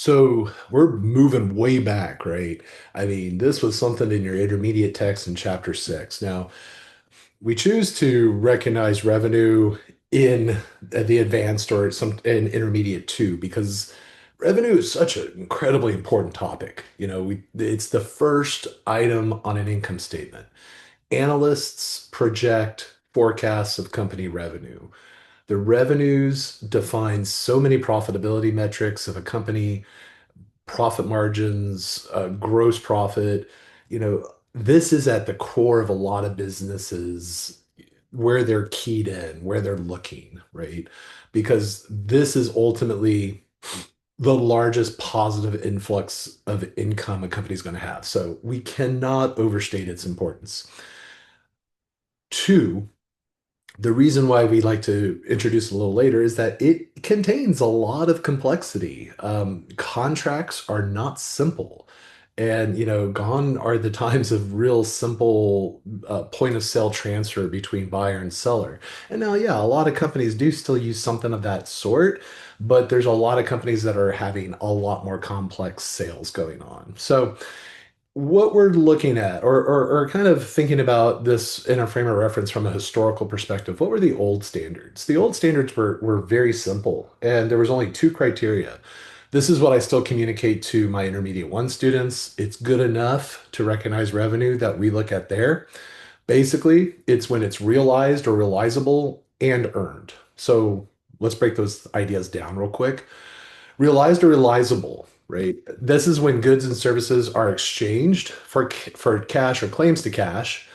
So we're moving way back, right? I mean, this was something in your intermediate text in chapter six. Now, we choose to recognize revenue in the advanced or some in intermediate too, because revenue is such an incredibly important topic. It's the first item on an income statement. Analysts project forecasts of company revenue. The revenues define so many profitability metrics of a company, profit margins, gross profit. This is at the core of a lot of businesses where they're keyed in, where they're looking, right? Because this is ultimately the largest positive influx of income a company's going to have. So we cannot overstate its importance. Two, the reason why we like to introduce it a little later is that it contains a lot of complexity. Contracts are not simple. And, gone are the times of real simple point of sale transfer between buyer and seller. And now, yeah, a lot of companies do still use something of that sort, but there's a lot of companies that are having a lot more complex sales going on. So, what we're looking at, or kind of thinking about this in a frame of reference from a historical perspective, what were the old standards? The old standards were very simple, and there was only two criteria. This is what I still communicate to my intermediate one students. It's good enough to recognize revenue that we look at there. Basically, it's when it's realized or realizable and earned. So let's break those ideas down real quick. Realized or realizable, right? This is when goods and services are exchanged for cash or claims to cash.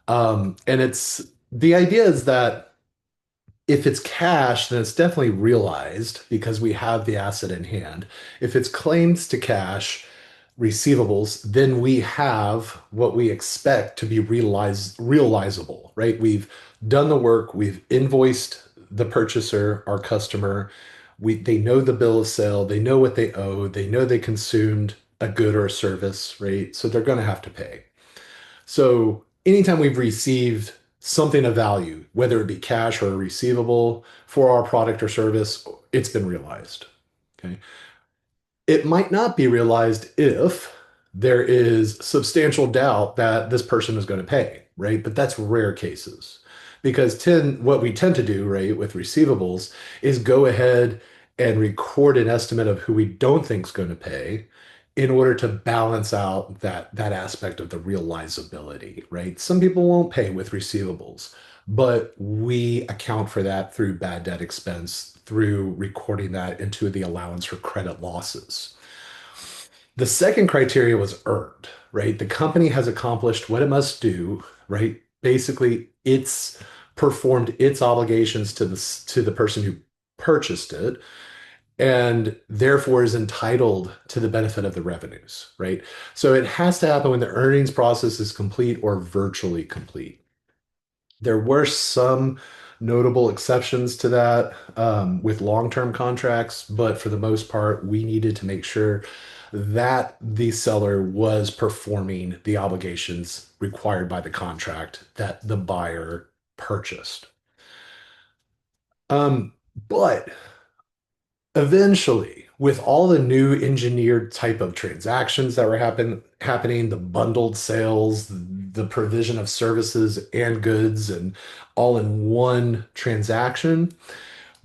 And it's the idea is that if it's cash, then it's definitely realized because we have the asset in hand. If it's claims to cash, receivables, then we have what we expect to be realizable, right? We've done the work, we've invoiced the purchaser, our customer. They know the bill of sale, they know what they owe, they know they consumed a good or a service, right? So they're going to have to pay. So anytime we've received something of value, whether it be cash or a receivable for our product or service, it's been realized. Okay. It might not be realized if there is substantial doubt that this person is going to pay, right? But that's rare cases because what we tend to do, right, with receivables is go ahead and record an estimate of who we don't think is going to pay in order to balance out that aspect of the realizability, right? Some people won't pay with receivables, but we account for that through bad debt expense, through recording that into the allowance for credit losses. The second criteria was earned, right? The company has accomplished what it must do, right? Basically, it's performed its obligations to the person who purchased it and therefore is entitled to the benefit of the revenues, right? So it has to happen when the earnings process is complete or virtually complete. There were some notable exceptions to that with long-term contracts, but for the most part, we needed to make sure that the seller was performing the obligations required by the contract that the buyer purchased. But eventually, with all the new engineered type of transactions that were happening, the bundled sales, the provision of services and goods, and all in one transaction,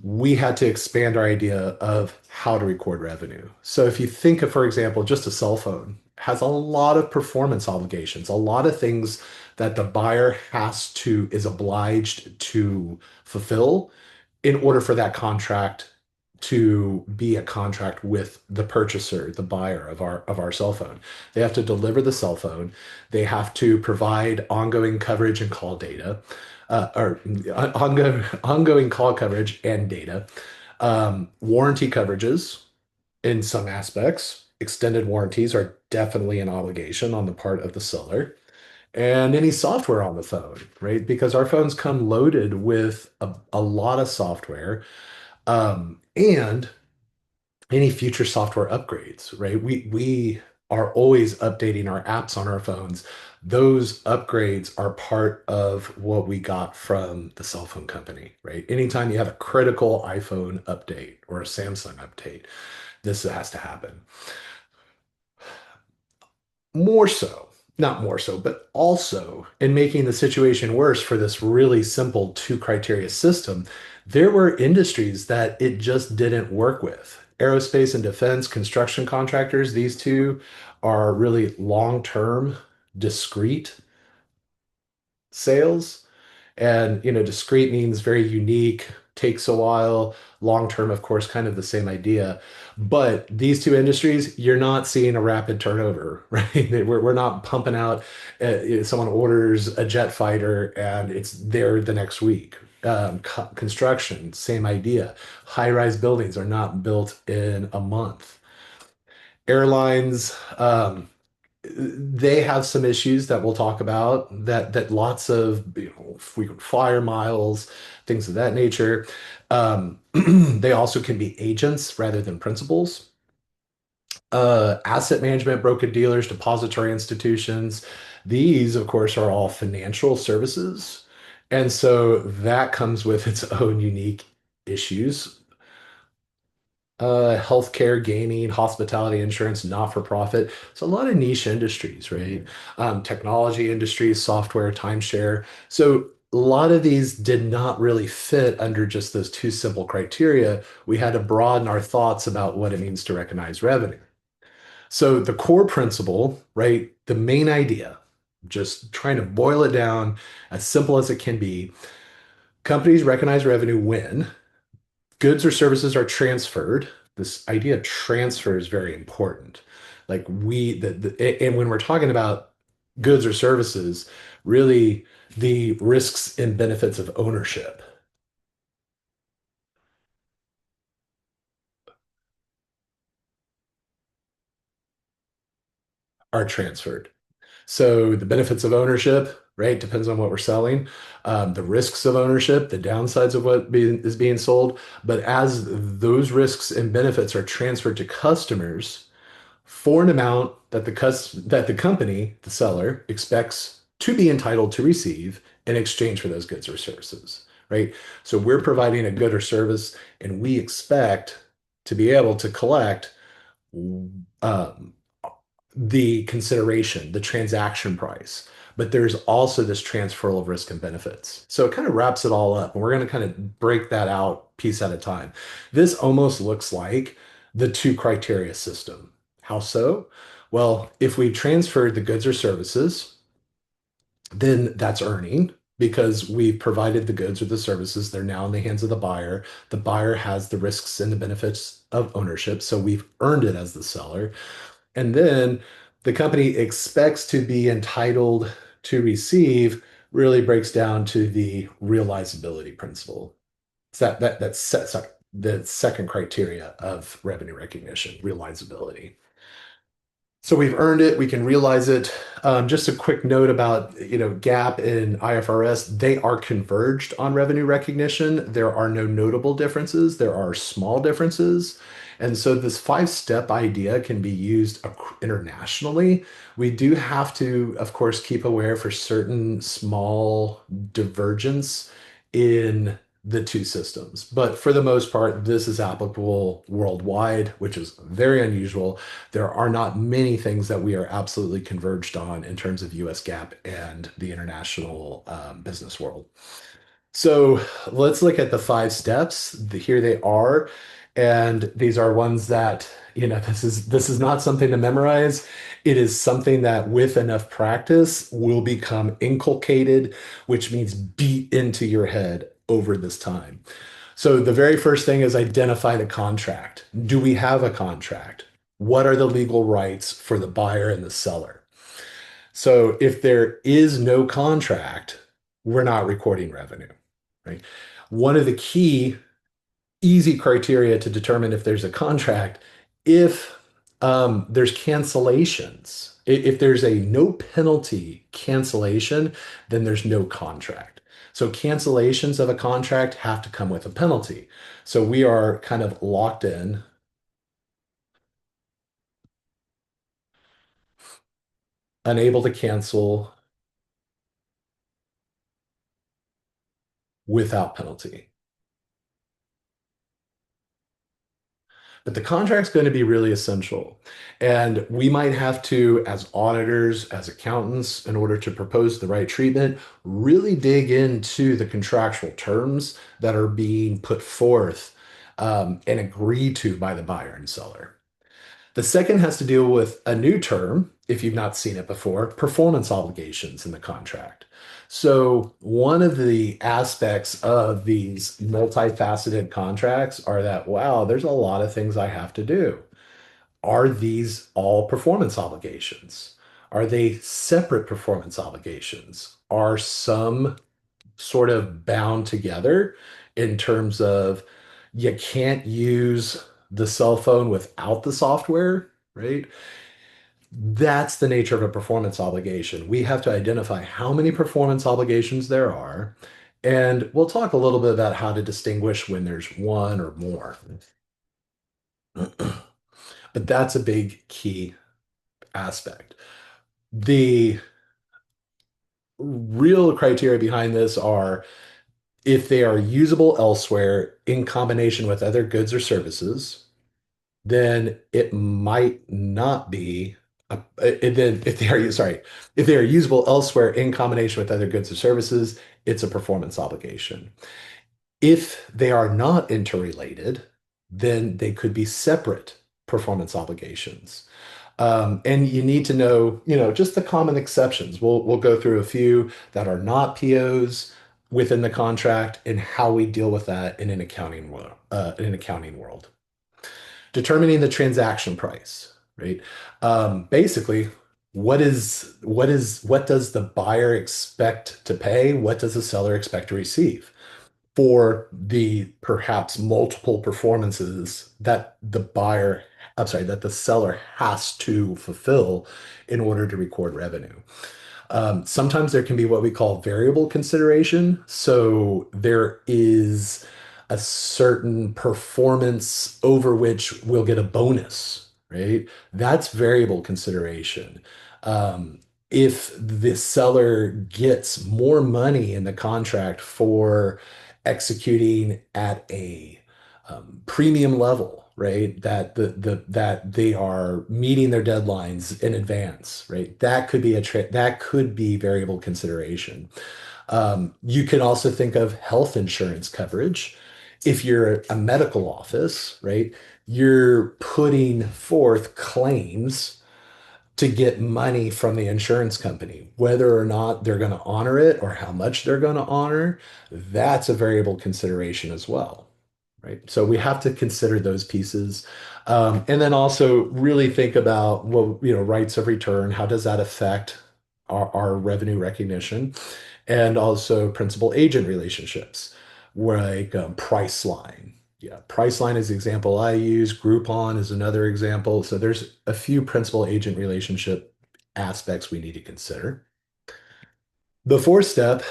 we had to expand our idea of how to record revenue. So if you think of, for example, just a cell phone has a lot of performance obligations, a lot of things that the buyer is obliged to fulfill in order for that contract to be a contract with the purchaser, the buyer of our cell phone. They have to deliver the cell phone. They have to provide ongoing coverage and call data, or ongoing call coverage and data, warranty coverages in some aspects. Extended warranties are definitely an obligation on the part of the seller and any software on the phone, right? Because our phones come loaded with a lot of software and any future software upgrades, right? We are always updating our apps on our phones. Those upgrades are part of what we got from the cell phone company, right? Anytime you have a critical iPhone update or a Samsung update, This has to happen. More so, not more so, but also in making the situation worse for this really simple two criteria system, there were industries that it just didn't work with. Aerospace and defense, construction contractors, these two are really long-term, discrete sales. And, discrete means very unique, takes a while. Long term, of course, kind of the same idea. But these two industries, you're not seeing a rapid turnover, right? We're not pumping out, someone orders a jet fighter and it's there the next week. Construction, same idea. High-rise buildings are not built in a month. Airlines, they have some issues that we'll talk about that lots of frequent flyer miles, things of that nature. They also can be agents rather than principals. Asset management, broker dealers, depository institutions. These, of course, are all financial services. And so that comes with its own unique issues. Healthcare, gaming, hospitality, insurance, not-for-profit. So a lot of niche industries, right? Technology industries, software, timeshare. So a lot of these did not really fit under just those two simple criteria. We had to broaden our thoughts about what it means to recognize revenue. So the core principle, right? The main idea, just trying to boil it down as simple as it can be. Companies recognize revenue when goods or services are transferred. This idea of transfer is very important. Like and when we're talking about goods or services, really the risks and benefits of ownership are transferred. So the benefits of ownership, right, depends on what we're selling. The risks of ownership, the downsides of is being sold. But as those risks and benefits are transferred to customers, for an amount that that the company, the seller, expects to be entitled to receive in exchange for those goods or services, right? So we're providing a good or service, and we expect to be able to collect um, the consideration, the transaction price. But there's also this transfer of risk and benefits. So it kind of wraps it all up. And we're going to kind of break that out piece at a time. This almost looks like the two criteria system. How so? Well, if we transferred the goods or services, then that's earning because we've provided the goods or the services. They're now in the hands of the buyer. The buyer has the risks and the benefits of ownership. So we've earned it as the seller. And then the company expects to be entitled to receive really breaks down to the realizability principle. It's that sets up the second criteria of revenue recognition, realizability. So we've earned it. We can realize it. Just a quick note about, GAAP and IFRS. They are converged on revenue recognition. There are no notable differences. There are small differences. And so this five-step idea can be used internationally. We do have to, of course, keep aware for certain small divergence in the two systems. But for the most part, this is applicable worldwide, which is very unusual. There are not many things that we are absolutely converged on in terms of US GAAP and the international business world. So let's look at the five steps. Here they are. And these are ones that, this is not something to memorize. It is something that with enough practice will become inculcated, which means beat into your head over this time. So the very first thing is identify the contract. Do we have a contract? What are the legal rights for the buyer and the seller? So if there is no contract, we're not recording revenue, right? One of the key easy criteria to determine if there's a contract, if there's cancellations, if there's a no penalty cancellation, then there's no contract. So cancellations of a contract have to come with a penalty. So we are kind of locked in, unable to cancel without penalty. But the contract's going to be really essential. And we might have to, as auditors, as accountants, in order to propose the right treatment, really dig into the contractual terms that are being put forth and agreed to by the buyer and seller. The second has to deal with a new term, if you've not seen it before, performance obligations in the contract. So, one of the aspects of these multifaceted contracts are that, wow, there's a lot of things I have to do. Are these all performance obligations? Are they separate performance obligations? Are some sort of bound together in terms of you can't use the cell phone without the software, right? That's the nature of a performance obligation. We have to identify how many performance obligations there are, and we'll talk a little bit about how to distinguish when there's one or more. But that's a big key aspect. The real criteria behind this are if they are usable elsewhere in combination with other goods or services, then it might not be then if they are sorry, if they are usable elsewhere in combination with other goods or services, it's a performance obligation. If they are not interrelated, then they could be separate performance obligations. And you need to know, just the common exceptions. We'll go through a few that are not POs within the contract and how we deal with that in an accounting world. Determining the transaction price, right? Basically, what does the buyer expect to pay? What does the seller expect to receive for the perhaps multiple performances that that the seller has to fulfill in order to record revenue? Sometimes there can be what we call variable consideration. So there is a certain performance over which we'll get a bonus, right? That's variable consideration. If the seller gets more money in the contract for executing at a premium level, right? That they are meeting their deadlines in advance, right? That could be variable consideration. You can also think of health insurance coverage. If you're a medical office, right, you're putting forth claims to get money from the insurance company. Whether or not they're going to honor it or how much they're going to honor, that's a variable consideration as well, right? So we have to consider those pieces. And then also really think about, well, rights of return. How does that affect our revenue recognition? And also principal agent relationships, like Priceline. Yeah, Priceline is the example I use. Groupon is another example. So there's a few principal agent relationship aspects we need to consider. The fourth step,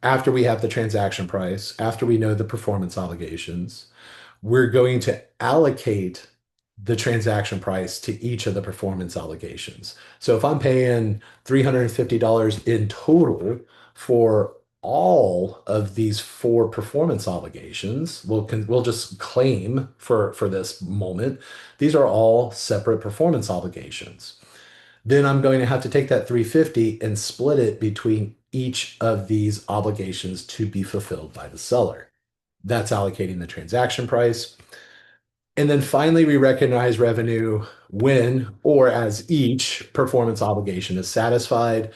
after we have the transaction price, after we know the performance obligations, we're going to allocate the transaction price to each of the performance obligations. So if I'm paying $350 in total for all of these four performance obligations, we'll just claim for this moment, these are all separate performance obligations. Then I'm going to have to take that 350 and split it between each of these obligations to be fulfilled by the seller. That's allocating the transaction price. And then finally, we recognize revenue when or as each performance obligation is satisfied.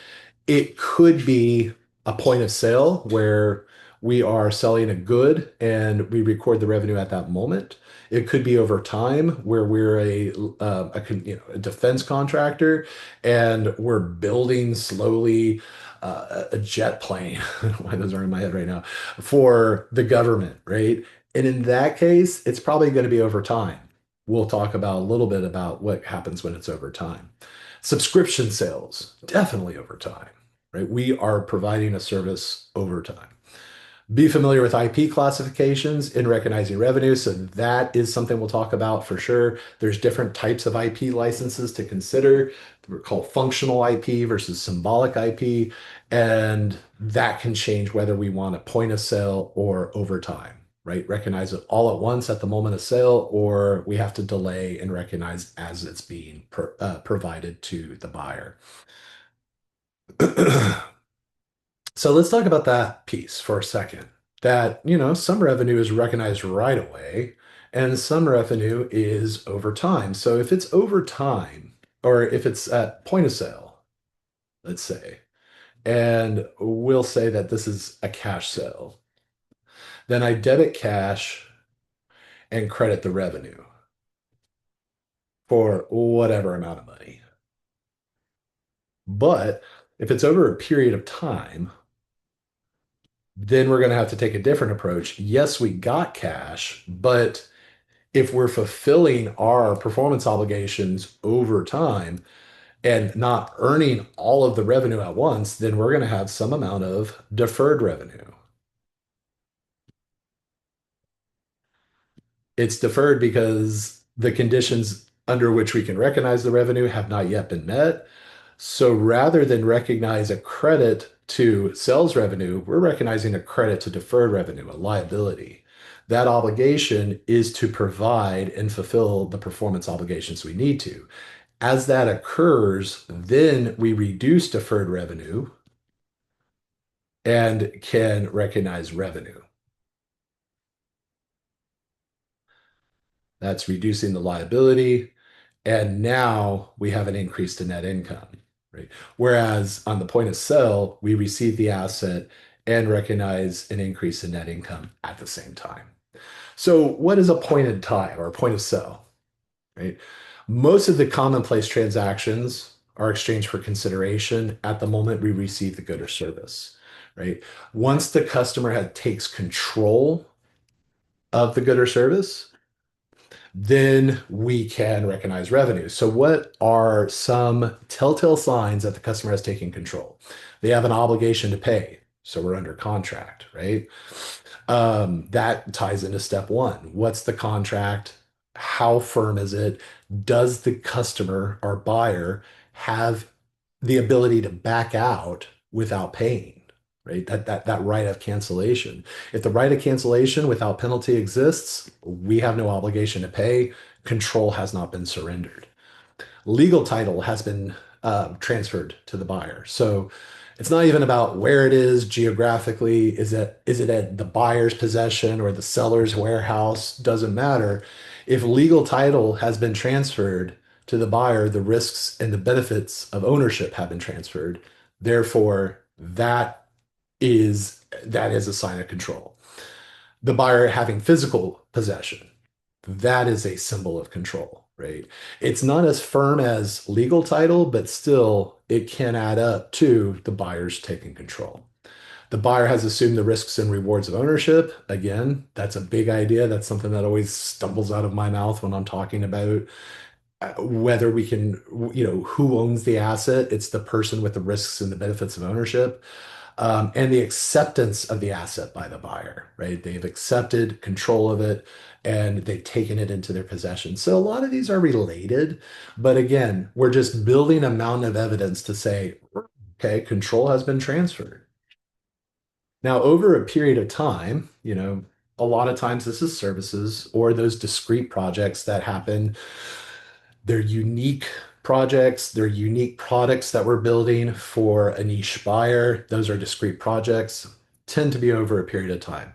It could be a point of sale where we are selling a good and we record the revenue at that moment. It could be over time where we're a defense contractor and we're building slowly a jet plane. I don't know why those are in my head right now for the government, right? And in that case, it's probably going to be over time. We'll talk about a little bit about what happens when it's over time. Subscription sales, definitely over time, right? We are providing a service over time. Be familiar with IP classifications in recognizing revenue. So that is something we'll talk about for sure. There's different types of IP licenses to consider. They're called functional IP versus symbolic IP. And that can change whether we want a point of sale or over time, right? Recognize it all at once at the moment of sale, or we have to delay and recognize as it's being provided to the buyer. So let's talk about that piece for a second. That, some revenue is recognized right away, and some revenue is over time. So if it's over time, or if it's at point of sale, let's say, and we'll say that this is a cash sale, then I debit cash and credit the revenue for whatever amount of money. But if it's over a period of time, then we're going to have to take a different approach. Yes, we got cash, but if we're fulfilling our performance obligations over time and not earning all of the revenue at once, then we're going to have some amount of deferred revenue. It's deferred because the conditions under which we can recognize the revenue have not yet been met. So rather than recognize a credit to sales revenue, we're recognizing a credit to deferred revenue, a liability. That obligation is to provide and fulfill the performance obligations we need to. As that occurs, then we reduce deferred revenue and can recognize revenue. That's reducing the liability. And now we have an increase to net income, right? Whereas on the point of sale, we receive the asset and recognize an increase in net income at the same time. So what is a point in time or a point of sale, right? Most of the commonplace transactions are exchanged for consideration at the moment we receive the good or service, right? Once the customer takes control of the good or service, then we can recognize revenue. So, what are some telltale signs that the customer has taken control? They have an obligation to pay. So, we're under contract, right? That ties into step one. What's the contract? How firm is it? Does the customer or buyer have the ability to back out without paying? Right? That right of cancellation. If the right of cancellation without penalty exists, we have no obligation to pay. Control has not been surrendered. Legal title has been transferred to the buyer. So it's not even about where it is geographically. Is it at the buyer's possession or the seller's warehouse? Doesn't matter. If legal title has been transferred to the buyer, the risks and the benefits of ownership have been transferred. Therefore, that is a sign of control. The buyer having physical possession, that is a symbol of control, right? It's not as firm as legal title, but still it can add up to the buyer's taking control. The buyer has assumed the risks and rewards of ownership. Again, that's a big idea. That's something that always stumbles out of my mouth when I'm talking about whether we can, who owns the asset. It's the person with the risks and the benefits of ownership, and the acceptance of the asset by the buyer, right? They've accepted control of it and they've taken it into their possession. So a lot of these are related, but again, we're just building a mountain of evidence to say, okay, control has been transferred. Now, over a period of time, a lot of times this is services or those discrete projects that happen. They're unique projects, they're unique products that we're building for a niche buyer. Those are discrete projects, tend to be over a period of time.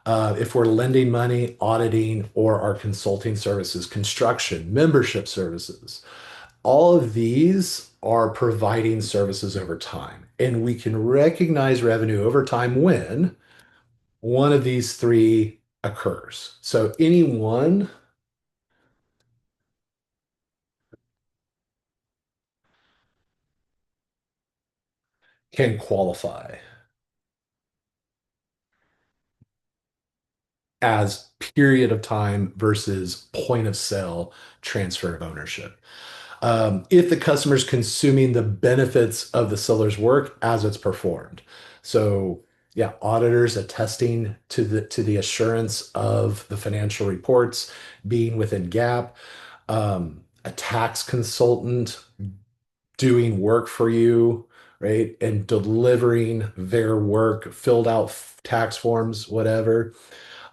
If we're lending money, auditing, or our consulting services, construction, membership services, all of these are providing services over time. And we can recognize revenue over time when one of these three occurs. So any one can qualify as period of time versus point of sale transfer of ownership. If the customer is consuming the benefits of the seller's work as it's performed. So yeah, auditors attesting to the assurance of the financial reports being within GAAP, a tax consultant doing work for you, right? And delivering their work, filled out tax forms, whatever.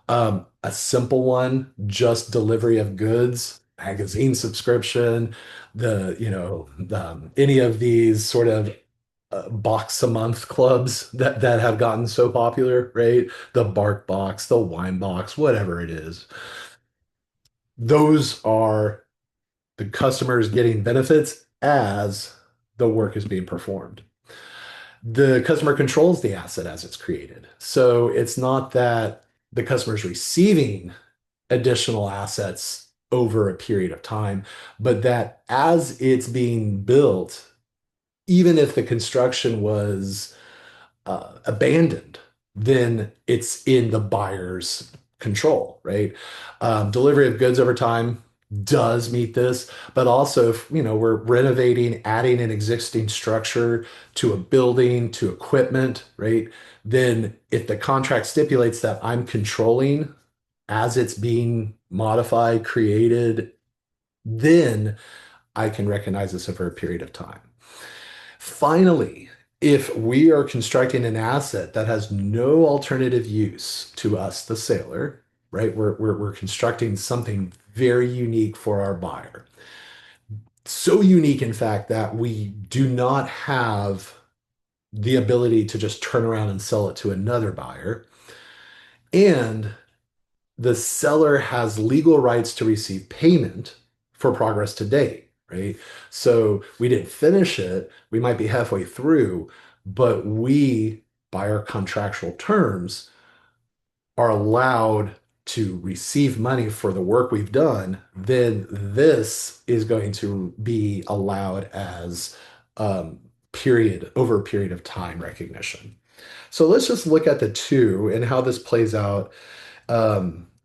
A simple one, just delivery of goods, magazine subscription, any of these sort of box a month clubs that have gotten so popular, right? The Bark Box, the Wine Box, whatever it is. Those are the customers getting benefits as the work is being performed. The customer controls the asset as it's created. So it's not that the customer is receiving additional assets over a period of time, but that as it's being built, even if the construction was abandoned, then it's in the buyer's control, right? Delivery of goods over time does meet this, but also if we're renovating, adding an existing structure to a building, to equipment, right? Then if the contract stipulates that I'm controlling as it's being modified, created, then I can recognize this over a period of time. Finally, if we are constructing an asset that has no alternative use to us, the sailor, right? We're constructing something very unique for our buyer. So unique, in fact, that we do not have the ability to just turn around and sell it to another buyer. And the seller has legal rights to receive payment for progress to date, right? So we didn't finish it. We might be halfway through, but we, by our contractual terms, are allowed to receive money for the work we've done. Then this is going to be allowed as period over a period of time recognition. So let's just look at the two and how this plays out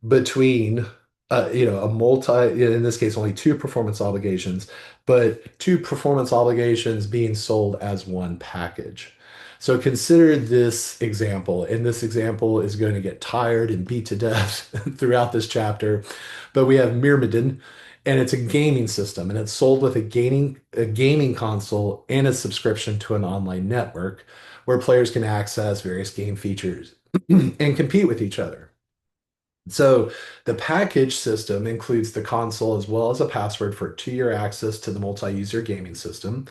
between a in this case only two performance obligations, but two performance obligations being sold as one package. So consider this example, and this example is going to get tired and beat to death throughout this chapter. But we have Myrmidon, and it's a gaming system, and it's sold with a gaming console and a subscription to an online network where players can access various game features and compete with each other. So the package system includes the console as well as a password for 2-year access to the multi-user gaming system.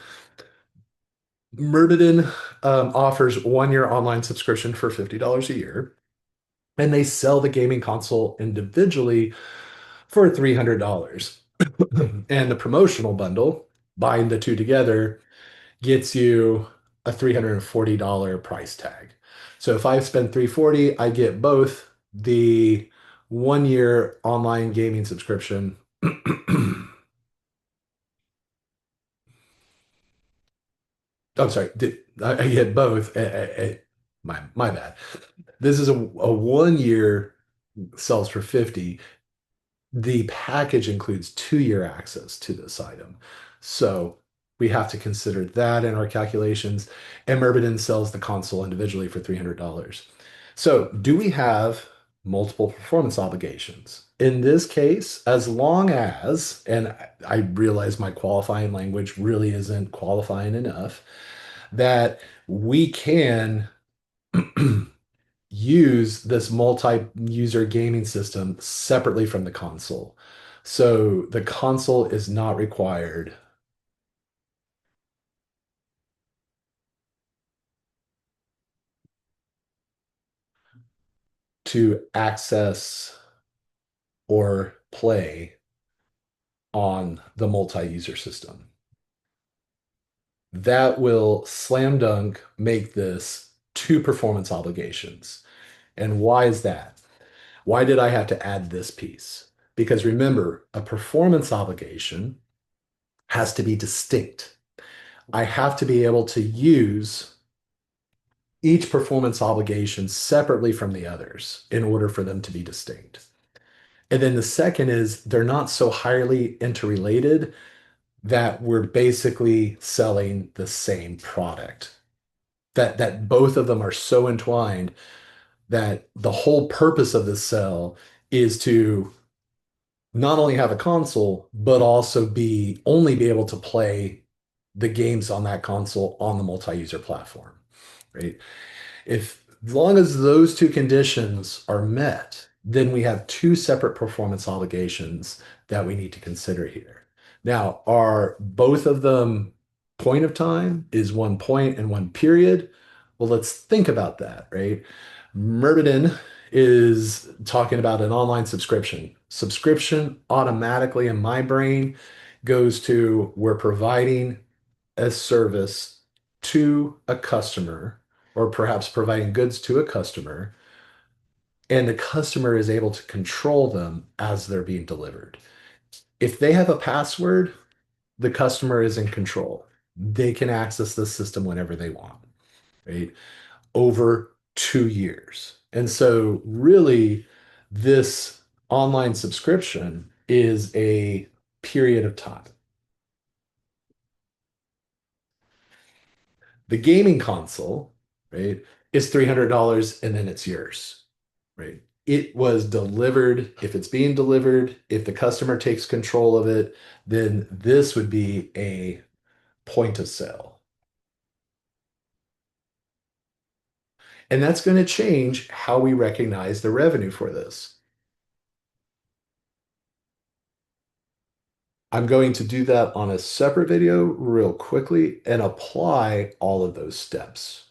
Myrmidon offers 1-year online subscription for $50 a year, and they sell the gaming console individually for $300. And the promotional bundle, buying the two together, gets you a $340 price tag. So if I spend $340, I get both the 1-year online gaming subscription. I'm sorry, I get both. My bad. This is a 1-year sells for 50. The package includes 2-year access to this item. So we have to consider that in our calculations. And Myrmidon sells the console individually for $300. So do we have multiple performance obligations? In this case, as long as, and I realize my qualifying language really isn't qualifying enough, that we can use this multi-user gaming system separately from the console. So the console is not required to access or play on the multi-user system. That will slam dunk make this two performance obligations. And why is that? Why did I have to add this piece? Because remember, a performance obligation has to be distinct. I have to be able to use each performance obligation separately from the others in order for them to be distinct. And then the second is they're not so highly interrelated that we're basically selling the same product. That both of them are so entwined that the whole purpose of this sell is to not only have a console, but also be able to play the games on that console on the multi-user platform, right? If as long as those two conditions are met, then we have two separate performance obligations that we need to consider here. Now, are both of them point of time? Is one point and one period? Well, let's think about that, right? Murbaden is talking about an online subscription. Subscription automatically in my brain goes to we're providing a service to a customer, or perhaps providing goods to a customer, and the customer is able to control them as they're being delivered. If they have a password, the customer is in control. They can access the system whenever they want, right? Over 2 years. And so, really, this online subscription is a period of time. The gaming console, right, is $300 and then it's yours, right? It was delivered. If it's being delivered, if the customer takes control of it, then this would be a point of sale. And that's going to change how we recognize the revenue for this. I'm going to do that on a separate video real quickly and apply all of those steps.